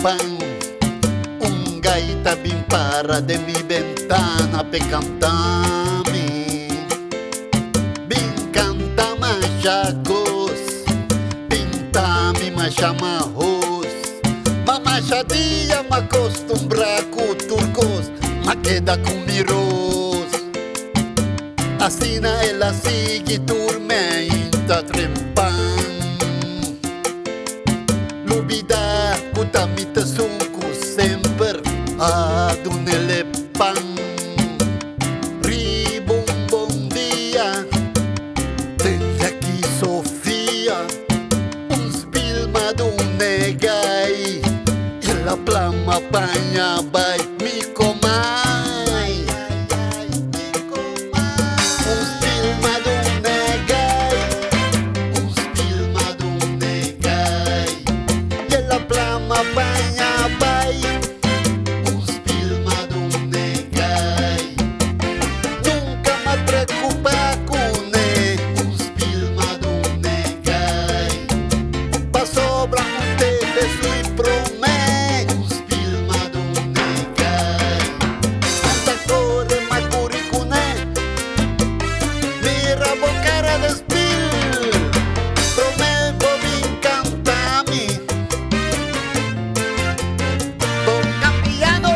pan. Un gaita bin para de mi ventana pe cantami. Bin canta machacos, pintami machamajos. Mamachadilla me acostumbra con turcos, me queda con miros. Asina ela sigue turmenta trempan. Lubida kutamita sunku sempre adunele pan. Ribum bom dia, tende aqui Sofia. Un spilma dunne gai, e la plama bagna bai mi comai. Un spilma dunne gai, un spilma dunne gai, e la plama bagna bai. Un spilma dunne gai, nunca me preocupa con un spilma dunne gai. Pa sobra un tebe sui prome, un spilma dunne gai. Anta corre ma curi con mira bocara de spil, promevo vin cantami. Toca piano.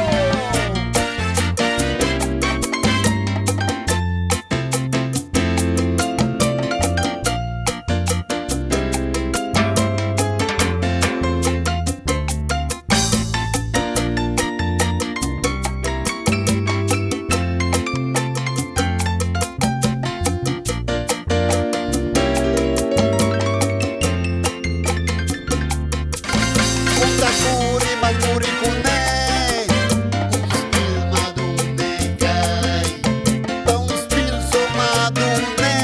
Punta curi ma curi con un spilma dunne gai. Pa un spil soma dunne,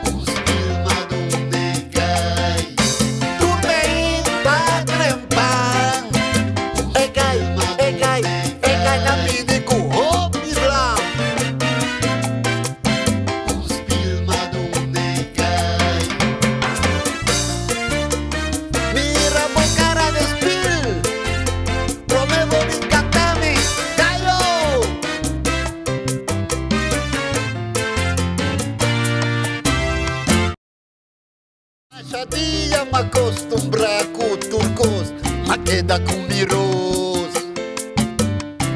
un spilma dunne gai. Turme in patrempan, e gai na midi ku hop islam. Un spilma dunne gai. Mira bocara de spil, promevo vin cantami, gallo. Machadilla me acostumbra con turcos, me queda con miros.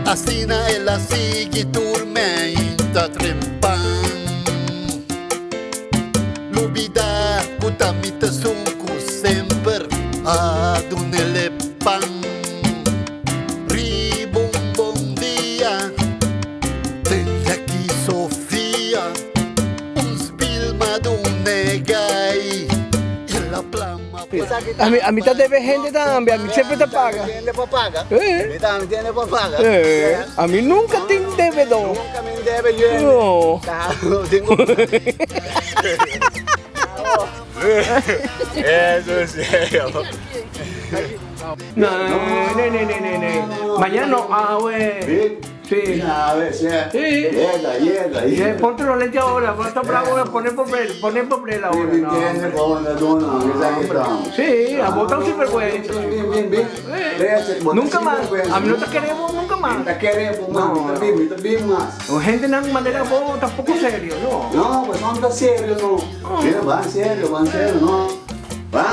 Asina ela sigue turmenta trempan. Lubida kutamita sunku sempre adunele pan. Ribum bom dia, tende aqui Sofia. Un spilma dunne gai, e la plama. A mí te debe gente también, a mí siempre te paga. ¿Tiene para pagar? Eh. ¿También tiene para pagar? A mí nunca te devedor. Nunca me debe yo. No. Claro, tengo. Eso es serio. No. Mañana no, güey. Sí. A ver, sí. Sí. Llega. Ponte los lentes ahora, ponte bravo, poner papel ahora. Bien, No. tiene para una dona, Sí, a botar un sinvergüenza. Bien. Nunca más. A mí no te queremos nunca más. Te queremos más, bien más. O gente de manera vos tampoco serio, ¿no? No, pues no anda serio, no. Mira, va en serio, no. Va.